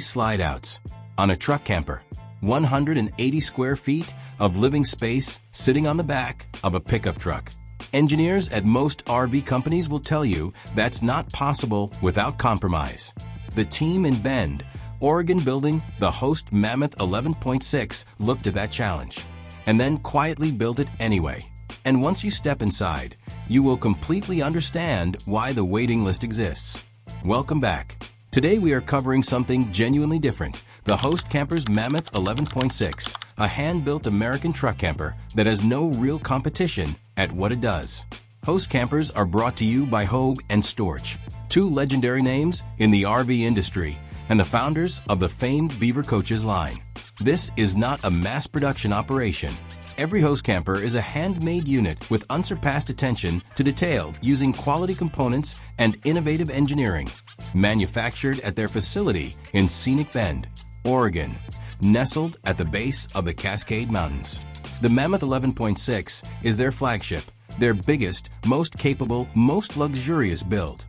slide outs. On a truck camper, 180 square feet of living space sitting on the back of a pickup truck. Engineers at most RV companies will tell you that's not possible without compromise. The team in Bend, Oregon building the Host Mammoth 11.6 looked at that challenge and then quietly built it anyway. And once you step inside, you will completely understand why the waiting list exists. Welcome back. Today we are covering something genuinely different, the Host Camper's Mammoth 11.6, a hand-built American truck camper that has no real competition at what it does. Host campers are brought to you by Hogue and Storch, two legendary names in the RV industry and the founders of the famed Beaver Coaches line. This is not a mass production operation. Every Host camper is a handmade unit with unsurpassed attention to detail using quality components and innovative engineering. Manufactured at their facility in Scenic Bend, Oregon, nestled at the base of the Cascade Mountains. The Mammoth 11.6 is their flagship, their biggest, most capable, most luxurious build.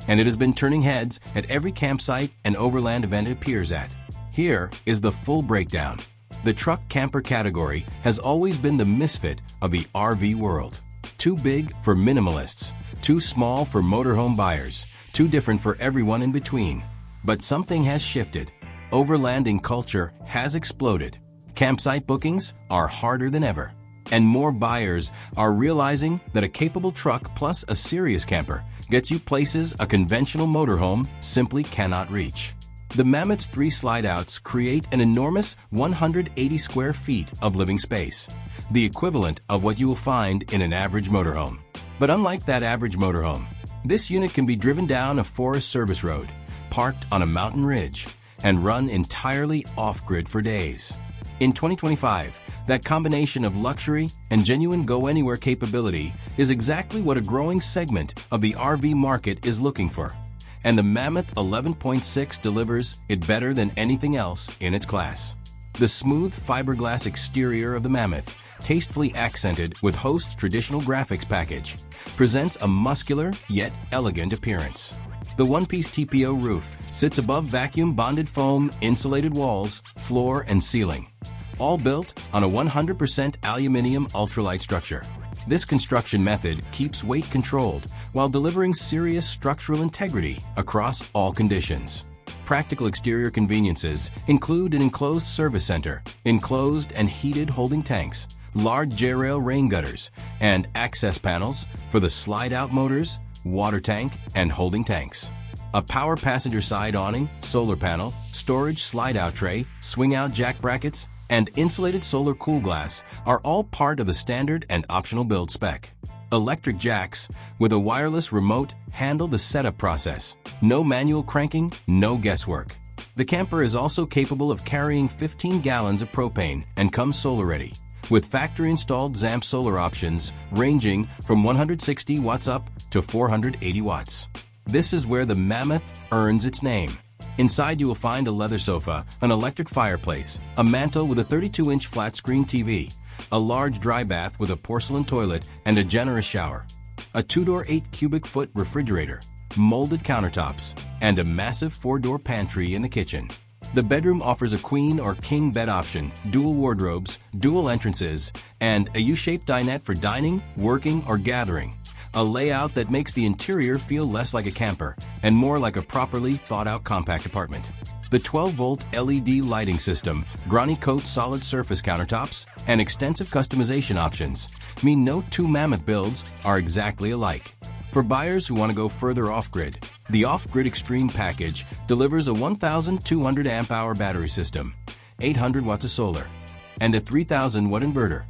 And it has been turning heads at every campsite and overland event it appears at. Here is the full breakdown. The truck camper category has always been the misfit of the RV world. Too big for minimalists, too small for motorhome buyers, too different for everyone in between. But something has shifted. Overlanding culture has exploded. Campsite bookings are harder than ever. And more buyers are realizing that a capable truck plus a serious camper gets you places a conventional motorhome simply cannot reach. The Mammoth's 3 slide-outs create an enormous 180 square feet of living space, the equivalent of what you will find in an average motorhome. But unlike that average motorhome, this unit can be driven down a forest service road, parked on a mountain ridge, and run entirely off-grid for days. In 2025, that combination of luxury and genuine go-anywhere capability is exactly what a growing segment of the RV market is looking for. And the Mammoth 11.6 delivers it better than anything else in its class. The smooth fiberglass exterior of the Mammoth, tastefully accented with Host's traditional graphics package, presents a muscular yet elegant appearance. The one-piece TPO roof sits above vacuum-bonded foam insulated walls, floor, and ceiling, all built on a 100% aluminum ultralight structure. This construction method keeps weight controlled while delivering serious structural integrity across all conditions. Practical exterior conveniences include an enclosed service center, enclosed and heated holding tanks, large J-rail rain gutters, and access panels for the slide-out motors, water tank, and holding tanks. A power passenger side awning, solar panel, storage slide-out tray, swing-out jack brackets, and insulated solar cool glass are all part of the standard and optional build spec. Electric jacks with a wireless remote handle the setup process. No manual cranking, no guesswork. The camper is also capable of carrying 15 gallons of propane and comes solar ready, with factory-installed ZAMP solar options ranging from 160 watts up to 480 watts. This is where the Mammoth earns its name. Inside you will find a leather sofa, an electric fireplace, a mantel with a 32-inch flat-screen TV, a large dry bath with a porcelain toilet and a generous shower, a 2-door 8-cubic-foot refrigerator, molded countertops, and a massive 4-door pantry in the kitchen. The bedroom offers a queen or king bed option, dual wardrobes, dual entrances, and a U-shaped dinette for dining, working, or gathering. A layout that makes the interior feel less like a camper and more like a properly thought-out compact apartment. The 12-volt LED lighting system, Granny Coat solid surface countertops, and extensive customization options mean no two Mammoth builds are exactly alike. For buyers who want to go further off-grid, the Off-Grid Extreme package delivers a 1,200 amp-hour battery system, 800 watts of solar, and a 3,000-watt inverter.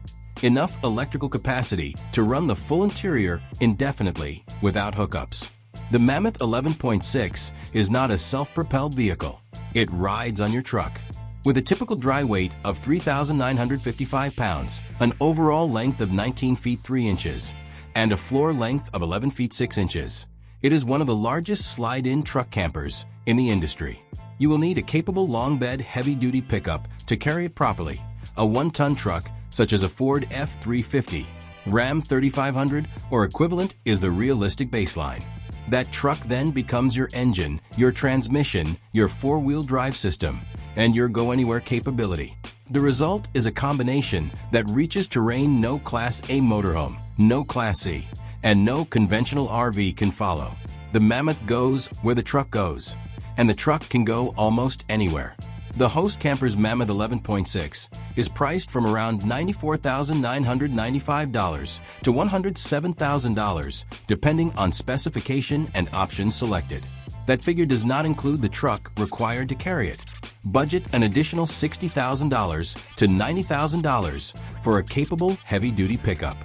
Enough electrical capacity to run the full interior indefinitely without hookups. The Mammoth 11.6 is not a self-propelled vehicle. It rides on your truck. With a typical dry weight of 3,955 pounds, an overall length of 19 feet 3 inches, and a floor length of 11 feet 6 inches, it is one of the largest slide-in truck campers in the industry. You will need a capable long bed heavy-duty pickup to carry it properly. A 1-ton truck such as a Ford F-350, Ram 3500, or equivalent is the realistic baseline. That truck then becomes your engine, your transmission, your four-wheel drive system, and your go-anywhere capability. The result is a combination that reaches terrain no Class A motorhome, no Class C, and no conventional RV can follow. The Mammoth goes where the truck goes, and the truck can go almost anywhere. The Host Camper's Mammoth 11.6 is priced from around $94,995 to $107,000, depending on specification and options selected. That figure does not include the truck required to carry it. Budget an additional $60,000 to $90,000 for a capable heavy-duty pickup.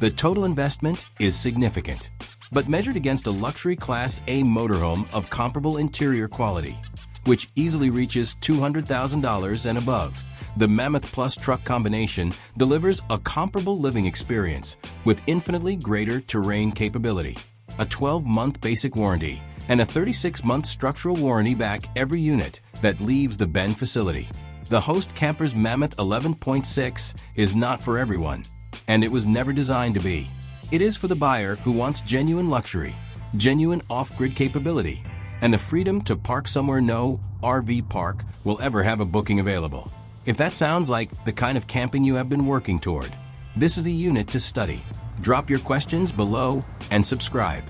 The total investment is significant, but measured against a luxury Class A motorhome of comparable interior quality, which easily reaches $200,000 and above, the Mammoth Plus truck combination delivers a comparable living experience with infinitely greater terrain capability. A 12-month basic warranty and a 36-month structural warranty back every unit that leaves the Bend facility. The Host Camper's Mammoth 11.6 is not for everyone, and it was never designed to be. It is for the buyer who wants genuine luxury, genuine off-grid capability, and the freedom to park somewhere no RV park will ever have a booking available. If that sounds like the kind of camping you have been working toward, this is a unit to study. Drop your questions below and subscribe.